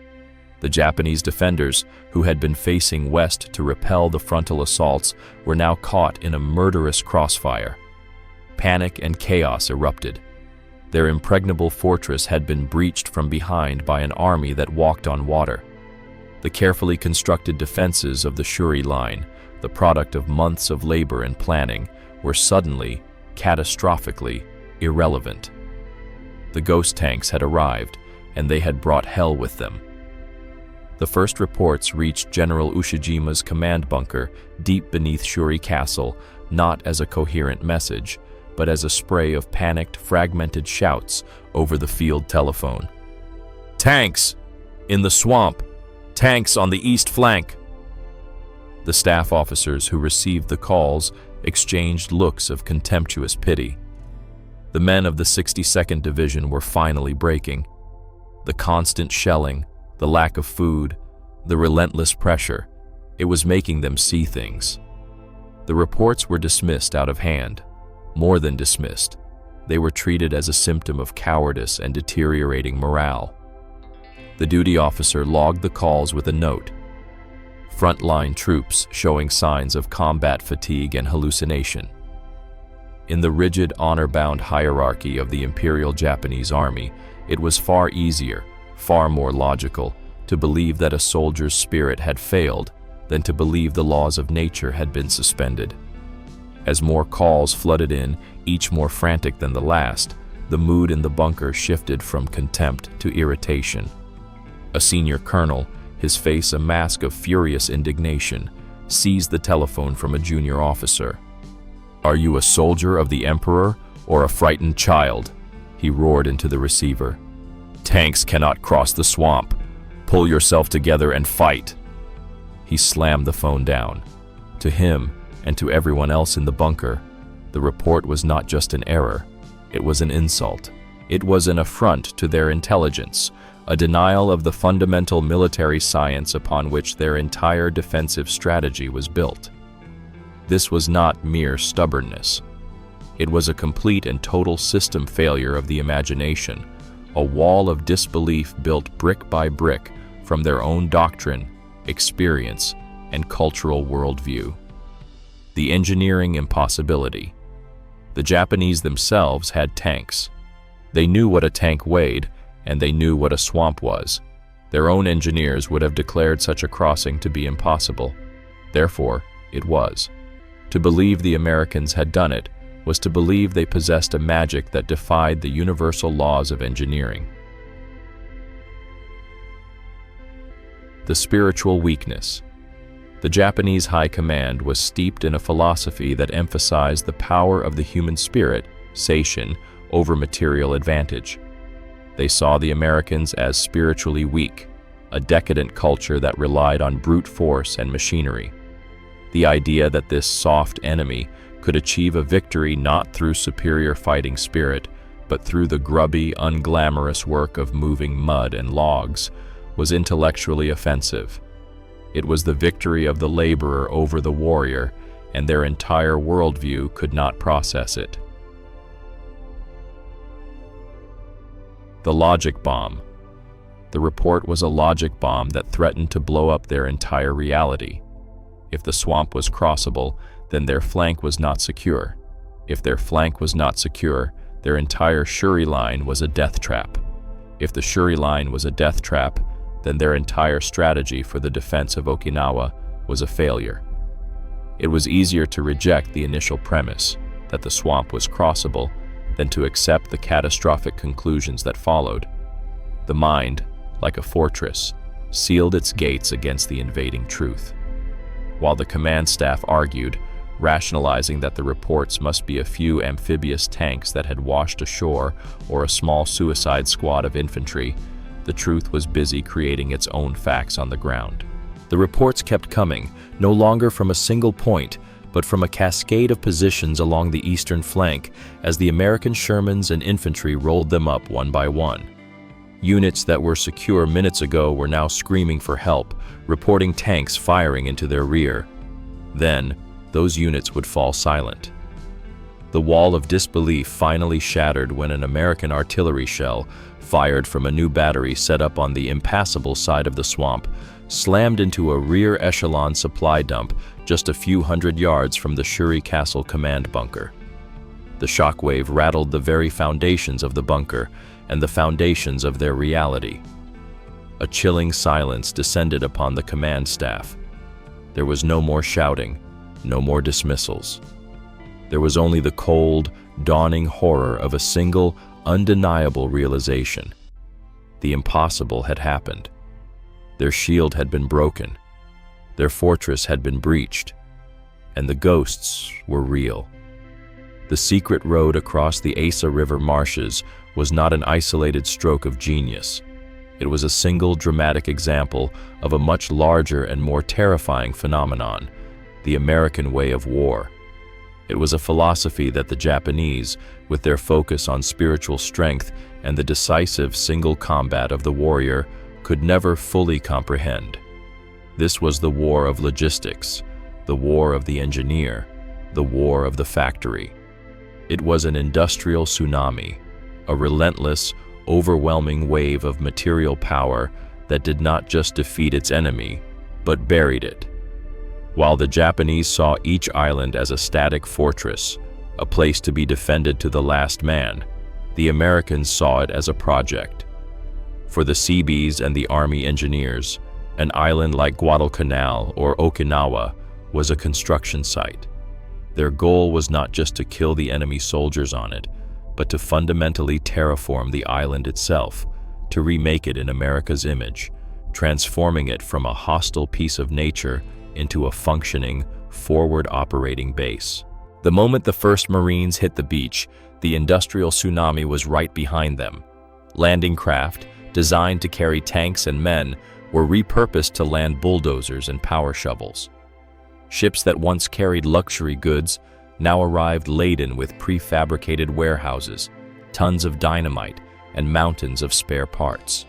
Speaker 1: The Japanese defenders, who had been facing west to repel the frontal assaults, were now caught in a murderous crossfire. Panic and chaos erupted. Their impregnable fortress had been breached from behind by an army that walked on water. The carefully constructed defenses of the Shuri line, the product of months of labor and planning, were suddenly, catastrophically, irrelevant. The ghost tanks had arrived, and they had brought hell with them. The first reports reached General Ushijima's command bunker deep beneath Shuri Castle, not as a coherent message, but as a spray of panicked, fragmented shouts over the field telephone. "Tanks! In the swamp! Tanks on the east flank!" The staff officers who received the calls exchanged looks of contemptuous pity. The men of the 62nd Division were finally breaking. The constant shelling, the lack of food, the relentless pressure, it was making them see things. The reports were dismissed out of hand. More than dismissed, they were treated as a symptom of cowardice and deteriorating morale. The duty officer logged the calls with a note. Frontline troops showing signs of combat fatigue and hallucination. In the rigid, honor-bound hierarchy of the Imperial Japanese Army, it was far easier, far more logical, to believe that a soldier's spirit had failed than to believe the laws of nature had been suspended. As more calls flooded in, each more frantic than the last, the mood in the bunker shifted from contempt to irritation. A senior colonel, his face a mask of furious indignation, seized the telephone from a junior officer. "Are you a soldier of the Emperor or a frightened child?" he roared into the receiver. "Tanks cannot cross the swamp. Pull yourself together and fight." He slammed the phone down. To him, and to everyone else in the bunker, the report was not just an error, it was an insult. It was an affront to their intelligence, a denial of the fundamental military science upon which their entire defensive strategy was built. This was not mere stubbornness. It was a complete and total system failure of the imagination, a wall of disbelief built brick by brick from their own doctrine, experience, and cultural worldview. The engineering impossibility. The Japanese themselves had tanks. They knew what a tank weighed, and they knew what a swamp was. Their own engineers would have declared such a crossing to be impossible. Therefore, it was. To believe the Americans had done it was to believe they possessed a magic that defied the universal laws of engineering. The spiritual weakness. The Japanese high command was steeped in a philosophy that emphasized the power of the human spirit, seishin, over material advantage. They saw the Americans as spiritually weak, a decadent culture that relied on brute force and machinery. The idea that this soft enemy could achieve a victory not through superior fighting spirit, but through the grubby, unglamorous work of moving mud and logs, was intellectually offensive. It was the victory of the laborer over the warrior, and their entire worldview could not process it. The logic bomb. The report was a logic bomb that threatened to blow up their entire reality. If the swamp was crossable, then their flank was not secure. If their flank was not secure, their entire Shuri line was a death trap. If the Shuri line was a death trap, then their entire strategy for the defense of Okinawa was a failure. It was easier to reject the initial premise that the swamp was crossable than to accept the catastrophic conclusions that followed. The mind, like a fortress, sealed its gates against the invading truth. While the command staff argued, rationalizing that the reports must be a few amphibious tanks that had washed ashore or a small suicide squad of infantry, the truth was busy creating its own facts on the ground. The reports kept coming, no longer from a single point, but from a cascade of positions along the eastern flank as the American Shermans and infantry rolled them up one by one. Units that were secure minutes ago were now screaming for help, reporting tanks firing into their rear. Then, those units would fall silent. The wall of disbelief finally shattered when an American artillery shell, fired from a new battery set up on the impassable side of the swamp, slammed into a rear echelon supply dump just a few hundred yards from the Shuri Castle command bunker. The shockwave rattled the very foundations of the bunker and the foundations of their reality. A chilling silence descended upon the command staff. There was no more shouting, no more dismissals. There was only the cold, dawning horror of a single, undeniable realization. The impossible had happened. Their shield had been broken. Their fortress had been breached. And the ghosts were real. The secret road across the Asa River marshes was not an isolated stroke of genius. It was a single dramatic example of a much larger and more terrifying phenomenon, the American way of war. It was a philosophy that the Japanese, with their focus on spiritual strength and the decisive single combat of the warrior, could never fully comprehend. This was the war of logistics, the war of the engineer, the war of the factory. It was an industrial tsunami, a relentless, overwhelming wave of material power that did not just defeat its enemy, but buried it. While the Japanese saw each island as a static fortress, a place to be defended to the last man. The Americans saw it as a project. For the Seabees and the Army engineers, an island like Guadalcanal or Okinawa was a construction site. Their goal was not just to kill the enemy soldiers on it, but to fundamentally terraform the island itself, to remake it in America's image, transforming it from a hostile piece of nature into a functioning, forward-operating base. The moment the first Marines hit the beach, the industrial tsunami was right behind them. Landing craft, designed to carry tanks and men, were repurposed to land bulldozers and power shovels. Ships that once carried luxury goods now arrived laden with prefabricated warehouses, tons of dynamite, and mountains of spare parts.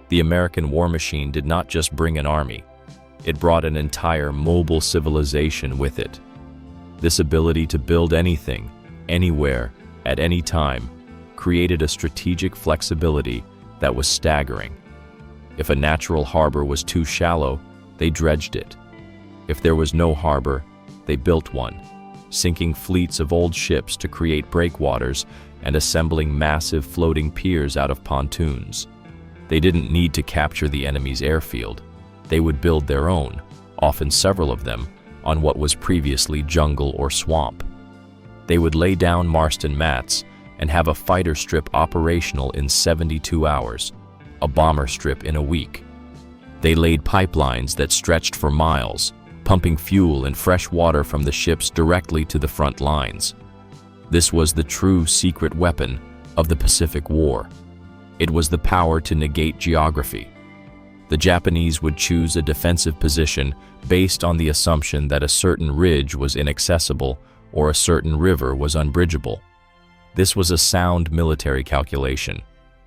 Speaker 1: The American war machine did not just bring an army, it brought an entire mobile civilization with it. This ability to build anything, anywhere, at any time, created a strategic flexibility that was staggering. If a natural harbor was too shallow, they dredged it. If there was no harbor, they built one, sinking fleets of old ships to create breakwaters and assembling massive floating piers out of pontoons. They didn't need to capture the enemy's airfield. They would build their own, often several of them, on what was previously jungle or swamp. They would lay down Marston mats and have a fighter strip operational in 72 hours, a bomber strip in a week. They laid pipelines that stretched for miles, pumping fuel and fresh water from the ships directly to the front lines. This was the true secret weapon of the Pacific War. It was the power to negate geography. The Japanese would choose a defensive position based on the assumption that a certain ridge was inaccessible or a certain river was unbridgeable. This was a sound military calculation,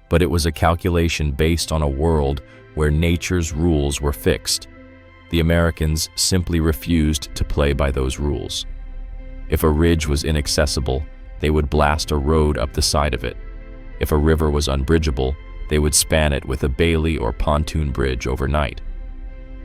Speaker 1: but it was a calculation based on a world where nature's rules were fixed. The Americans simply refused to play by those rules. If a ridge was inaccessible, they would blast a road up the side of it. If a river was unbridgeable, they would span it with a Bailey or pontoon bridge overnight.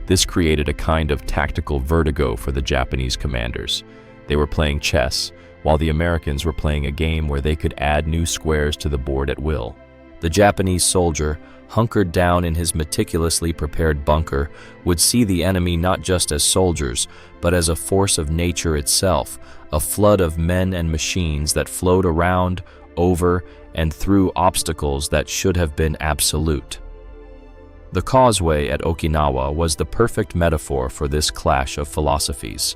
Speaker 1: This created a kind of tactical vertigo for the Japanese commanders. They were playing chess, while the Americans were playing a game where they could add new squares to the board at will. The Japanese soldier, hunkered down in his meticulously prepared bunker, would see the enemy not just as soldiers, but as a force of nature itself, a flood of men and machines that flowed around, over, and through obstacles that should have been absolute. The causeway at Okinawa was the perfect metaphor for this clash of philosophies.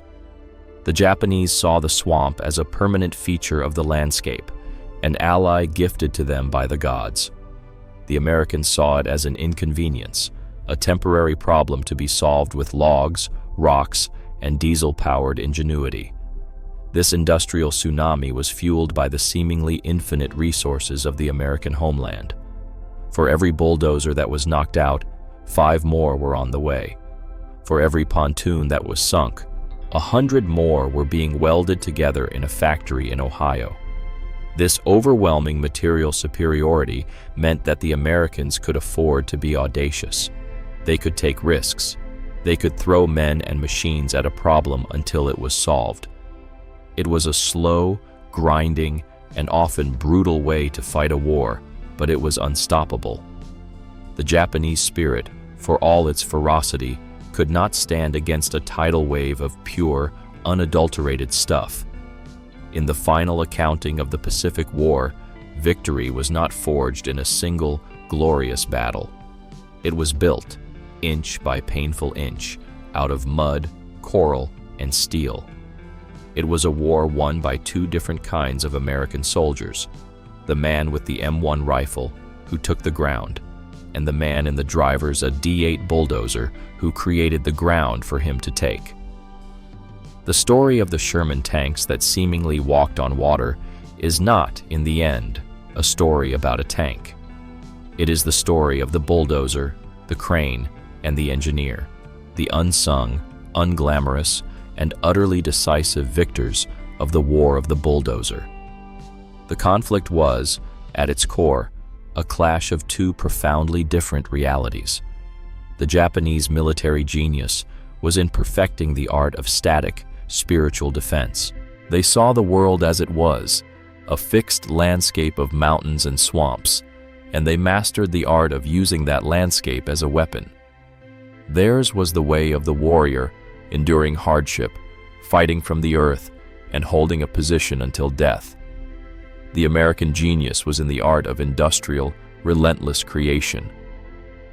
Speaker 1: The Japanese saw the swamp as a permanent feature of the landscape, an ally gifted to them by the gods. The Americans saw it as an inconvenience, a temporary problem to be solved with logs, rocks, and diesel-powered ingenuity. This industrial tsunami was fueled by the seemingly infinite resources of the American homeland. For every bulldozer that was knocked out, 5 more were on the way. For every pontoon that was sunk, 100 more were being welded together in a factory in Ohio. This overwhelming material superiority meant that the Americans could afford to be audacious. They could take risks. They could throw men and machines at a problem until it was solved. It was a slow, grinding, and often brutal way to fight a war, but it was unstoppable. The Japanese spirit, for all its ferocity, could not stand against a tidal wave of pure, unadulterated stuff. In the final accounting of the Pacific War, victory was not forged in a single, glorious battle. It was built, inch by painful inch, out of mud, coral, and steel. It was a war won by 2 different kinds of American soldiers, the man with the M1 rifle, who took the ground, and the man in the driver's a D8 bulldozer, who created the ground for him to take. The story of the Sherman tanks that seemingly walked on water is not, in the end, a story about a tank. It is the story of the bulldozer, the crane, and the engineer, the unsung, unglamorous, and utterly decisive victors of the War of the Bulldozer. The conflict was, at its core, a clash of 2 profoundly different realities. The Japanese military genius was in perfecting the art of static, spiritual defense, They saw the world as it was, a fixed landscape of mountains and swamps, and they mastered the art of using that landscape as a weapon. Theirs was the way of the warrior, enduring hardship, fighting from the earth, and holding a position until death. The American genius was in the art of industrial, relentless creation.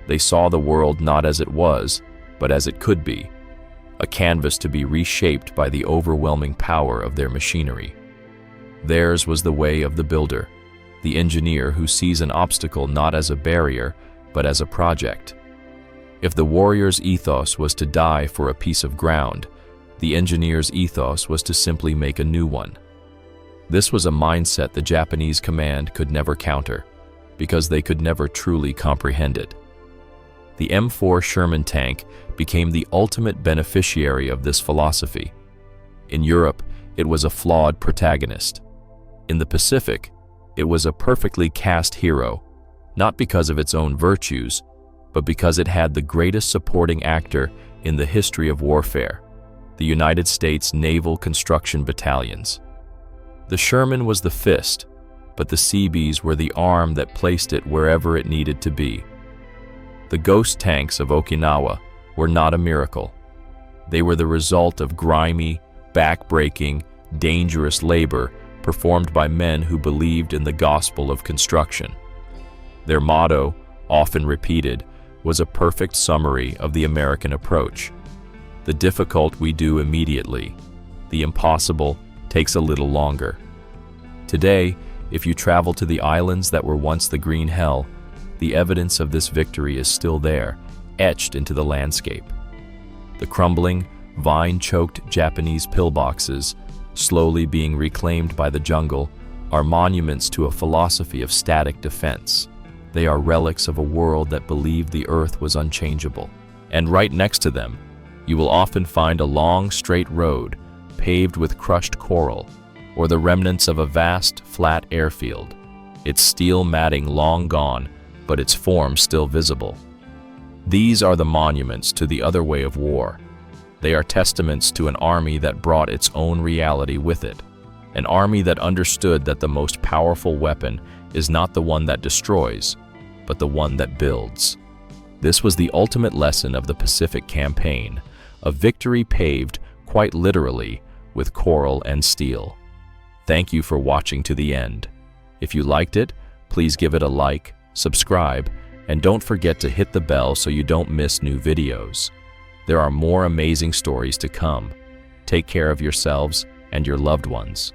Speaker 1: They saw the world not as it was, but as it could be, a canvas to be reshaped by the overwhelming power of their machinery. Theirs was the way of the builder, the engineer who sees an obstacle not as a barrier, but as a project. If the warrior's ethos was to die for a piece of ground, the engineer's ethos was to simply make a new one. This was a mindset the Japanese command could never counter, because they could never truly comprehend it. The M4 Sherman tank became the ultimate beneficiary of this philosophy. In Europe, it was a flawed protagonist. In the Pacific, it was a perfectly cast hero, not because of its own virtues, but because it had the greatest supporting actor in the history of warfare, the United States Naval Construction Battalions. The Sherman was the fist, but the Seabees were the arm that placed it wherever it needed to be. The ghost tanks of Okinawa were not a miracle. They were the result of grimy, back-breaking, dangerous labor performed by men who believed in the gospel of construction. Their motto, often repeated, was a perfect summary of the American approach. The difficult we do immediately. The impossible takes a little longer. Today, if you travel to the islands that were once the Green Hell, the evidence of this victory is still there, etched into the landscape. The crumbling, vine-choked Japanese pillboxes, slowly being reclaimed by the jungle, are monuments to a philosophy of static defense. They are relics of a world that believed the earth was unchangeable. And right next to them, you will often find a long, straight road paved with crushed coral, or the remnants of a vast, flat airfield, its steel matting long gone, but its form still visible. These are the monuments to the other way of war. They are testaments to an army that brought its own reality with it, an army that understood that the most powerful weapon is not the one that destroys, but the one that builds. This was the ultimate lesson of the Pacific Campaign, a victory paved, quite literally, with coral and steel. Thank you for watching to the end. If you liked it, please give it a like, subscribe, and don't forget to hit the bell so you don't miss new videos. There are more amazing stories to come. Take care of yourselves and your loved ones.